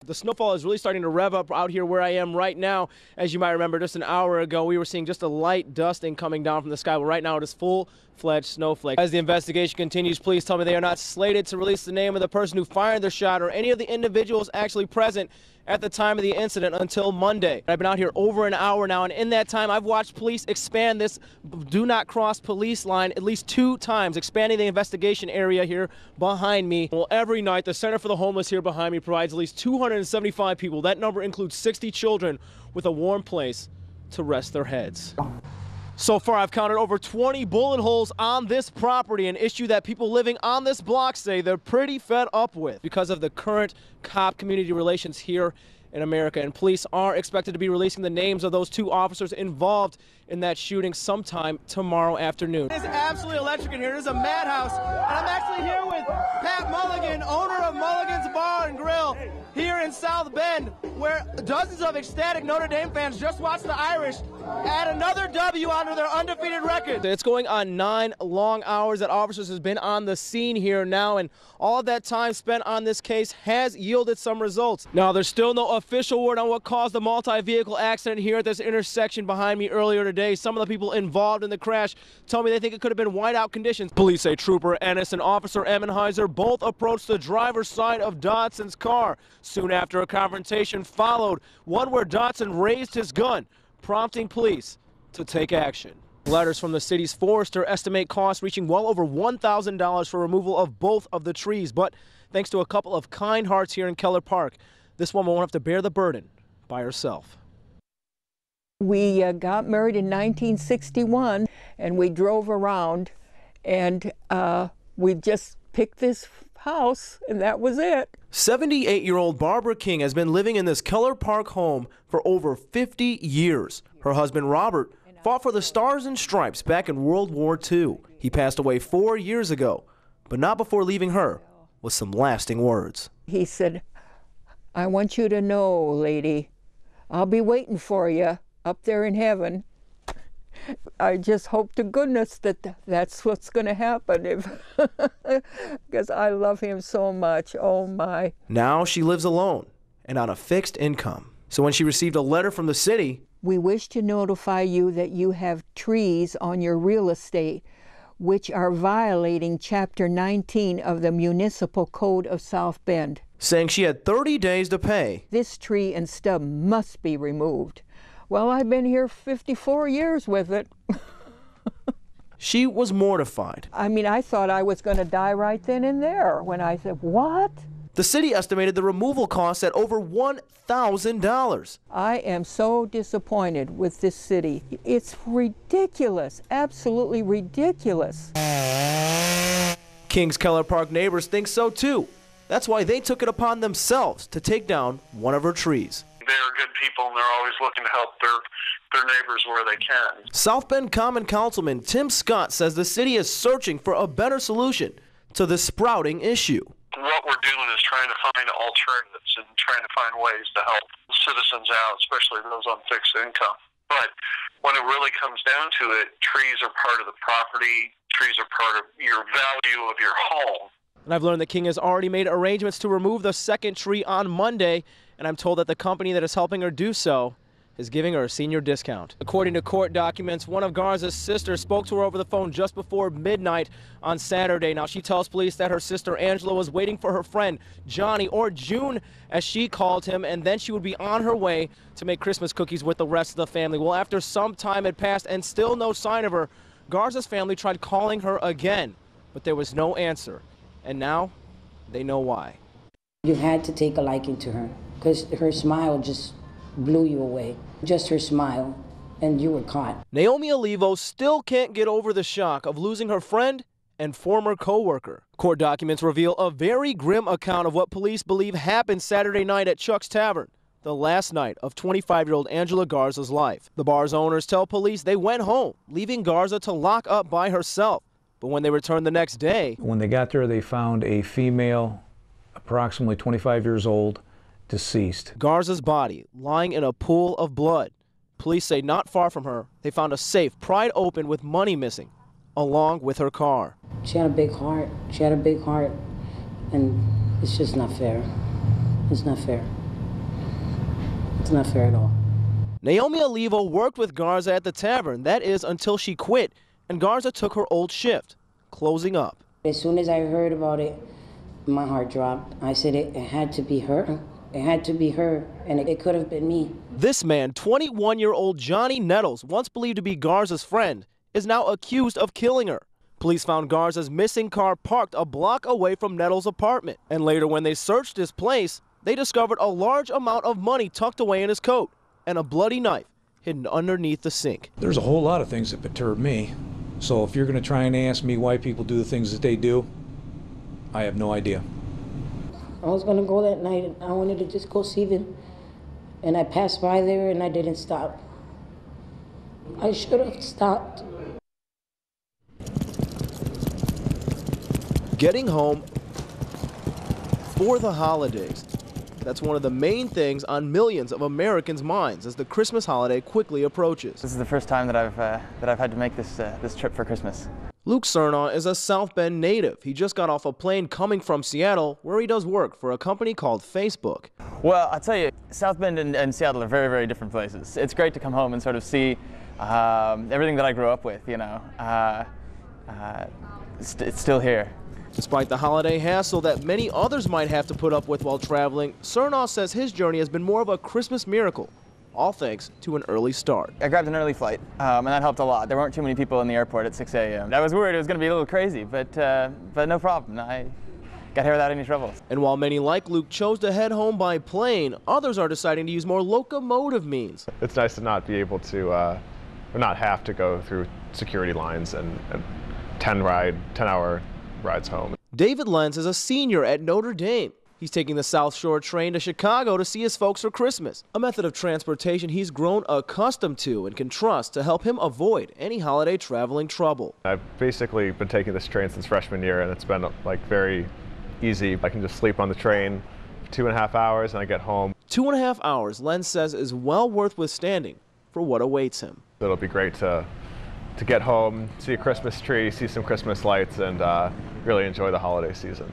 The snowfall is really starting to rev up out here where I am right now. As you might remember, just an hour ago, we were seeing just a light dusting coming down from the sky. But right now, it is full-fledged snowflake. As the investigation continues, police tell me they are not slated to release the name of the person who fired the shot or any of the individuals actually present at the time of the incident until Monday. I've been out here over an hour now, and in that time, I've watched police expand this do not cross police line at least 2 times, expanding the investigation area here behind me. Well, every night, the Center for the Homeless here behind me provides at least 275 people. That number includes 60 children with a warm place to rest their heads. So far, I've counted over 20 bullet holes on this property, an issue that people living on this block say they're pretty fed up with because of the current cop-community relations here in America. And police are expected to be releasing the names of those 2 officers involved in that shooting sometime tomorrow afternoon. It's absolutely electric in here. It is a madhouse. And I'm actually here with Pat Mulligan, owner of Mulligan's Bar and Grill here in South Bend, where dozens of ecstatic Notre Dame fans just watched the Irish add another W onto their undefeated record. It's going on 9 long hours that officers has been on the scene here now, and all of that time spent on this case has yielded some results. Now, there's still no official word on what caused the multi-vehicle accident here at this intersection behind me earlier today. Some of the people involved in the crash tell me they think it could have been whiteout conditions. Police say Trooper Ennis and Officer Emmenheiser both approached the driver's side of Dodson's car. Soon after, a confrontation followed, one where Dodson raised his gun, prompting police to take action. Letters from the city's forester estimate costs reaching well over $1,000 for removal of both of the trees. But thanks to a couple of kind hearts here in Keller Park, this woman won't have to bear the burden by herself. We got married in 1961, and we drove around, and we just picked this house, and that was it. 78-year-old Barbara King has been living in this Keller Park home for over 50 years. Her husband, Robert, fought for the Stars and Stripes back in World War II. He passed away 4 years ago, but not before leaving her with some lasting words. He said, "I want you to know, lady, I'll be waiting for you up there in heaven. I just hope to goodness that that's what's going to happen, because I love him so much. Oh my." Now she lives alone and on a fixed income. So when she received a letter from the city, "We wish to notify you that you have trees on your real estate which are violating Chapter 19 of the Municipal Code of South Bend," saying she had 30 days to pay. "This tree and stub must be removed." Well, I've been here 54 years with it. She was mortified. I mean, I thought I was going to die right then and there when I said, "What?" The city estimated the removal costs at over $1,000. I am so disappointed with this city. It's ridiculous, absolutely ridiculous. King's Keller Park neighbors think so too. That's why they took it upon themselves to take down one of her trees. They're good people, and they're always looking to help their neighbors where they can. South Bend Common Councilman Tim Scott says the city is searching for a better solution to this sprouting issue. What we're doing is trying to find alternatives and trying to find ways to help citizens out, especially those on fixed income. But when it really comes down to it, trees are part of the property. Trees are part of your value of your home. And I've learned that King has already made arrangements to remove the second tree on Monday, and I'm told that the company that is helping her do so is giving her a senior discount. According to court documents, one of Garza's sisters spoke to her over the phone just before midnight on Saturday. Now, she tells police that her sister Angela was waiting for her friend Johnny, or June as she called him, and then she would be on her way to make Christmas cookies with the rest of the family. Well, after some time had passed and still no sign of her, Garza's family tried calling her again, but there was no answer. And now they know why. You had to take a liking to her because her smile just blew you away. Just her smile, and you were caught. Naomi Olivo still can't get over the shock of losing her friend and former coworker. Court documents reveal a very grim account of what police believe happened Saturday night at Chuck's Tavern, the last night of 25-year-old Angela Garza's life. The bar's owners tell police they went home, leaving Garza to lock up by herself. But when they returned the next day, when they got there, they found a female, approximately 25 years old, deceased. Garza's body lying in a pool of blood. Police say not far from her, they found a safe pried open with money missing, along with her car. She had a big heart. She had a big heart, and it's just not fair. It's not fair. It's not fair at all. Naomi Olivo worked with Garza at the tavern, that is until she quit, and Garza took her old shift, closing up. As soon as I heard about it, my heart dropped. I said it had to be her. It had to be her, and it could have been me. This man, 21-year-old Johnnie Nettles, once believed to be Garza's friend, is now accused of killing her. Police found Garza's missing car parked a block away from Nettles' apartment. And later, when they searched his place, they discovered a large amount of money tucked away in his coat and a bloody knife hidden underneath the sink. There's a whole lot of things that perturb me. So if you're going to try and ask me why people do the things that they do, I have no idea. I was going to go that night, and I wanted to just go see them. And I passed by there, and I didn't stop. I should have stopped. Getting home for the holidays. That's one of the main things on millions of Americans' minds as the Christmas holiday quickly approaches. This is the first time that I've had to make this trip for Christmas. Luke Cernaw is a South Bend native. He just got off a plane coming from Seattle, where he does work for a company called Facebook. Well, I'll tell you, South Bend and Seattle are very, very different places. It's great to come home and sort of see everything that I grew up with, you know. It's still here. Despite the holiday hassle that many others might have to put up with while traveling, Cernaw says his journey has been more of a Christmas miracle, all thanks to an early start. I grabbed an early flight, and that helped a lot. There weren't too many people in the airport at 6 a.m. I was worried it was going to be a little crazy, but no problem. I got here without any troubles. And while many like Luke chose to head home by plane, others are deciding to use more locomotive means. It's nice to not be able to, or not have to go through security lines and 10-hour rides home. David Lenz is a senior at Notre Dame. He's taking the South Shore train to Chicago to see his folks for Christmas, a method of transportation he's grown accustomed to and can trust to help him avoid any holiday traveling trouble. I've basically been taking this train since freshman year, and it's been like very easy. I can just sleep on the train for 2.5 hours and I get home. 2.5 hours, Lenz says, is well worth withstanding for what awaits him. It'll be great to get home, see a Christmas tree, see some Christmas lights, and really enjoy the holiday season.